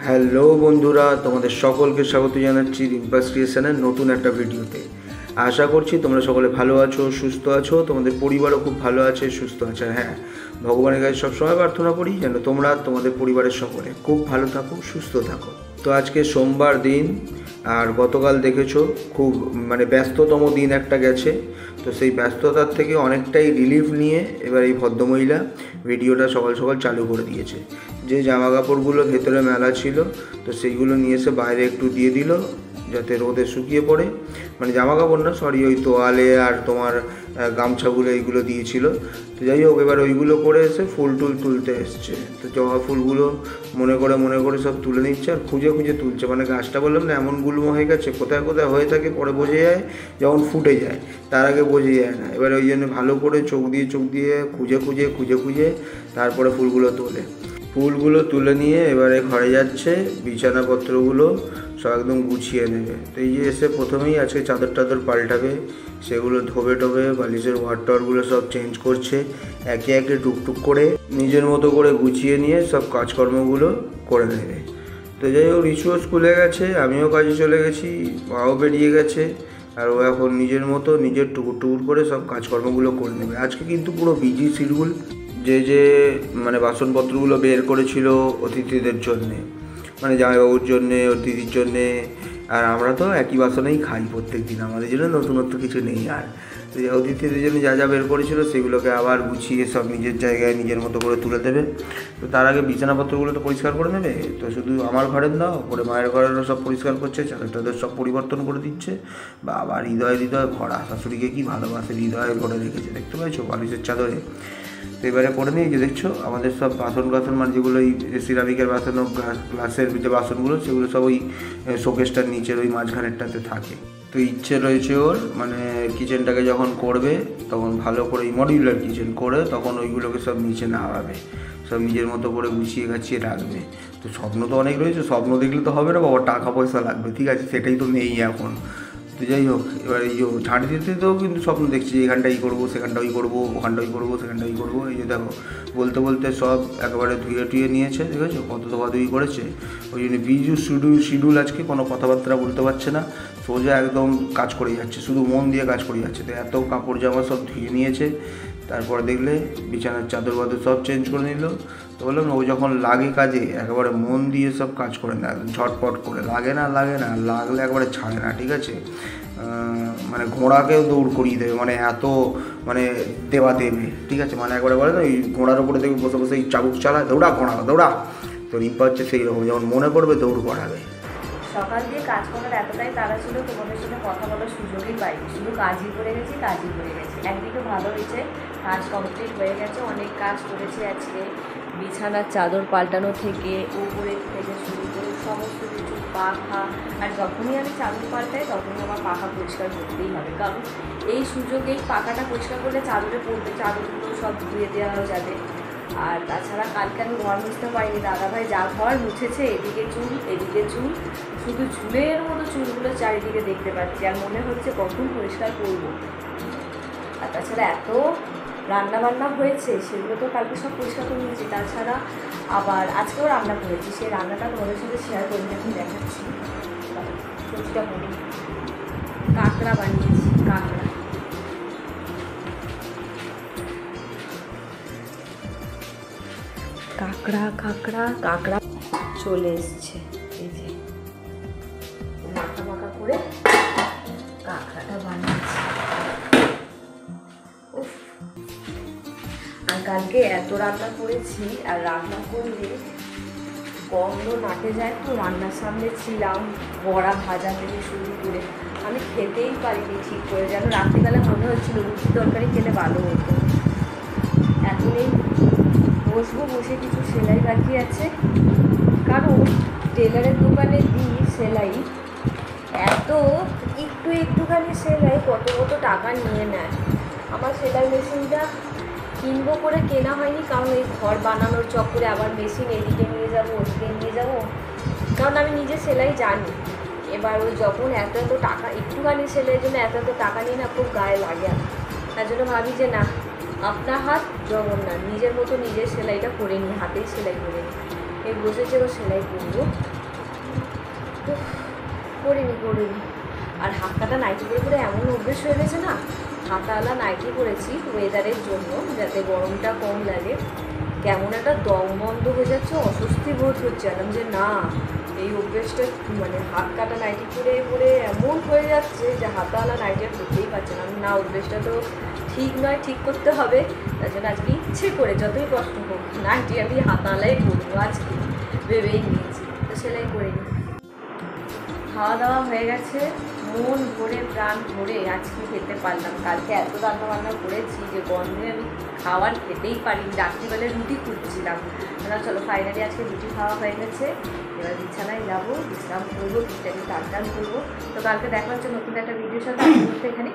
Hello বন্ধুরা, তোমাদের সকলকে স্বাগত জানাচ্ছি রিম্পাস ক্রিয়েশনের নতুন একটা ভিডিওতে। আশা করছি তোমরা সকলে ভালো আছো, সুস্থ আছো, তোমাদের পরিবারও খুব ভালো আছে, সুস্থ আছে। হ্যাঁ, ভগবানের কাছে সবসময় প্রার্থনা করি যেন তোমরা তোমাদের পরিবারের সকলে খুব ভালো থাকো, সুস্থ থাকো। তো আজকে সোমবার দিন, আর গতকাল দেখেছো খুব ব্যস্ততম দিন একটা গেছে। তো সেই ব্যস্ততার থেকে অনেকটাই রিলিফ নিয়ে এবার এই ভদ্রমহিলা ভিডিওটা সকাল সকাল চালু করে দিয়েছে। যে জামা কাপড়গুলো ভেতরে মেলা ছিল তো সেইগুলো নিয়ে এসে বাইরে একটু দিয়ে দিল যাতে রোদে শুকিয়ে পড়ে। জামা কাপড় না, সরি, ওই তোয়ালে আর তোমার গামছাগুলো এইগুলো দিয়েছিল। তো যাই হোক, এবার ওইগুলো করে এসে ফুল টুল তুলতে এসছে। তো জবা ফুলগুলো মনে করে সব তুলে নিচ্ছে আর খুঁজে খুঁজে তুলছে। গাছটা বললাম না, এমন গুলমো হয়ে গেছে, কোথায় কোথায় হয়ে থাকে পরে বোঝা যায়, যখন ফুটে যায় তার আগে বোঝা যায় না। এবার ওই জন্য ভালো করে চোখ দিয়ে খুঁজে তারপরে ফুলগুলো তুলে নিয়ে এবারে ঘরে যাচ্ছে। বিছানাপত্রগুলো সব একদম গুছিয়ে নেবে। তো এই যে এসে প্রথমেই আজকে চাদর পাল্টাবে, সেগুলো ধোবে বালিশের ওয়ারগুলো সব চেঞ্জ করছে। একে একে টুকটুক করে নিজের মতো করে গুছিয়ে নিয়ে সব কাজকর্মগুলো করে নেবে। তো যাই হোক, রিচুও স্কুলে গেছে, আমিও কাজে চলে গেছি, মাও বেরিয়ে গেছে, আর ও এখন নিজের মতো নিজের টুকুর করে সব কাজকর্মগুলো করে নেবে। আজকে কিন্তু পুরো বিজি শিডিউল। যে বাসনপত্রগুলো বের করেছিল অতিথিদের জন্যে, জামাইবাবুর জন্যে, ওর দিদির জন্যে, আর আমরা তো একই বাসনেই খাই প্রত্যেক দিন, আমাদের জন্য নতুনত্ব কিছু নেই। আর অতিথিদের জন্য যা বের করেছিল সেগুলোকে আবার গুছিয়ে সব নিজের জায়গায় নিজের মতো করে তুলে দেবে। তো তার আগে বিছানাপত্রগুলো তো পরিষ্কার করে নেবে। তো শুধু আমার ঘরের দাও করে মায়ের ঘরেরও সব পরিষ্কার করছে, চাদর সব পরিবর্তন করে দিচ্ছে। বা আবার হৃদয় ভরা, শাশুড়িকে কি ভালোবাসে, হৃদয়ে ভরে রেখেছে, দেখতে পাচ্ছ বালিশের চাদরে। তো এবারে করে নিই, যে দেখছো আমাদের সব বাসন যেগুলো ওই সিরামিকের বাসন ও গ্লাসের যে বাসনগুলো, সেগুলো সব ওই শোকেসটার নিচের ওই মাঝখানেরটাতে থাকে। তো ইচ্ছে রয়েছে ওর কিচেনটাকে যখন করবে তখন ভালো করে মডিউলার কিচেন করে তখন ওইগুলোকে সব নিচে নামাবে, সব নিজের মতো করে গুছিয়ে গাছিয়ে রাখবে। তো স্বপ্ন তো অনেক রয়েছে, স্বপ্ন দেখলে তো হবে না বাবা, টাকা পয়সা লাগবে, ঠিক আছে, সেটাই তো নেই এখন। তো যাই হোক, এবার এই যে ঝাঁট দিতেও কিন্তু স্বপ্ন দেখছি, এখানটা এই করবো, সেখানটা ওই করবো, ওখানটা ওই করবো, সেখানটা ওই করবো। এই যে দেখো বলতে সব একেবারে ধুয়ে নিয়েছে, ঠিক আছে, কত ধোয়াধুয়ি করেছে। ওই জন্য বিজু শিডিউল আজকে কোনো কথাবার্তা বলতে পারছে না, সোজা একদম কাজ করে যাচ্ছে, শুধু মন দিয়ে কাজ করে যাচ্ছে। তো এত কাপড় জামা সব ধুয়ে নিয়েছে, তারপরে দেখলে বিছানার চাদর সব চেঞ্জ করে নিল। তো বললাম ও যখন লাগে কাজে একেবারে মন দিয়ে সব কাজ করে না, ঝটপট করে, লাগে না লাগলে একবারে ছাড়ে না, ঠিক আছে। ঘোড়াকেও দৌড় করিয়ে দেবে, এত দেওয়া দেবে, ঠিক আছে। একবারে বলে না, ওই ঘোড়ার উপরে দেখবে বসে এই চাবুক চালায়, দৌড়া ঘোড়া দৌড়া। তো রিম্পা হচ্ছে সেই রকম, যেমন মনে করবে দৌড় করাবে। সকাল দিয়ে কাজ করার এতটাই তাড়া ছিল, তোমাদের সাথে কথা বলার সুযোগই পাইনি, শুধু কাজই করে গেছি। একদিকে ভালো হয়েছে, কাজ কমপ্লিট হয়ে গেছে, অনেক কাজ করেছি আজকে। বিছানার চাদর পাল্টানো থেকে উপরে থেকে শুরু করে সমস্ত কিছু, পাখা। আর যখনই আমি চাদর পাল্টাই তখনই আমার পাখা পরিষ্কার করতেই হবে, কারণ এই সুযোগেই পাখাটা পরিষ্কার করলে চাদরে পড়বে, চাদরগুলো সব ধুয়ে দেওয়া যাবে। আর তাছাড়া কালকে আমি ঘর মুছতে পারিনি, দাদাভাই যা ঘর মুছেছে, এদিকে চুল, শুধু ঝুলের মতো চুলগুলো চারিদিকে দেখতে পাচ্ছি, আর মনে হচ্ছে কখন পরিষ্কার করবো। আর তাছাড়া এত রান্নাবান্না হয়েছে, সেগুলো তো কালকে সব পরিষ্কার করে নিয়েছি। তাছাড়া আবার আজকেও রান্না করেছি, সেই রান্নাটা তোমাদের সাথে শেয়ার করে এখন দেখাচ্ছি। সবজিটা করি, কাঁকড়া বানিয়েছি, কাঁকড়া চলে এসছে। এই যে মাখা করে কাঁকড়াটা বানিয়েছি। আর কালকে এত রান্না করেছি, আর রান্না করলে গন্ধ নাকে যায়, তো রান্নার সামনে ছিলাম, বড়া ভাজা থেকে শুরু করে আমি খেতেই পারিনি ঠিক করে, যেন রাত্রিবেলা মনে হচ্ছিল রুটি তরকারি খেলে ভালো হতো। এখনই বসে কিছু সেলাই বাকি আছে, কারণ টেলারের দোকানে দিই সেলাই, একটুখানি সেলাই কত টাকা নিয়ে নেয়। আমার সেলাই মেশিনটা কিনবো করে কেনা হয়নি, কারণ এই ঘর বানানোর চক্করে আবার মেশিন এদিকে নিয়ে যাবো, ওদিকে নিয়ে যাবো, কারণ আমি নিজে সেলাই জানি। এবার ওই যখন এত টাকা, একটুখানি সেলাইয়ের জন্য এত টাকা নিয়ে না, খুব গায়ে লাগে। তার জন্য ভাবি যে না, আপনার হাত জগন্নাথ, নিজের মতো নিজের সেলাইটা করে নিই, হাতেই সেলাই করে নিই। এই বসেছে ও সেলাই করবো, করিনি। আর হাত কাটা নাইটি পরে পরে এমন অভ্যেস হয়ে গেছে না, হাতাওয়ালা নাইটি পরেছি ওয়েদারের জন্য যাতে গরমটা কম লাগে। কেমন একটা দম বন্ধ হয়ে যাচ্ছে, অস্বস্তি বোধ হচ্ছে। এলাম যে না, এই অভ্যেসটা মানে হাত কাটা নাইটি পরে পরে এমন হয়ে যাচ্ছে যে হাতাওয়ালা নাইটি আর করতেই পারছে না। না, অভ্যেসটা তো ঠিক নয়, ঠিক করতে হবে। তার জন্য আজকে ইচ্ছে করে যতই কষ্ট হোক নাইটি আমি হাতাওয়ালাই করবো আজকে ভেবেই নিয়েছি, তো সেলাই করে নিই। খাওয়া দাওয়া হয়ে গেছে, মন ভরে প্রাণ ভরে আজকে খেতে পারলাম। কালকে এত রান্না বান্না করেছি যে গন্ধে আমি খাবার খেতেই পারিনি। রাত্রিবেলায় রুটি খুঁজছিলাম না, চলো ফাইনালি আজকে রুটি খাওয়া হয়ে গেছে। এবার বিছানায় যাবো, বিশ্রাম করবো, টুকটাকি টান করবো। তো কালকে দেখা হচ্ছে নতুন একটা ভিডিওর সাথে। এখানে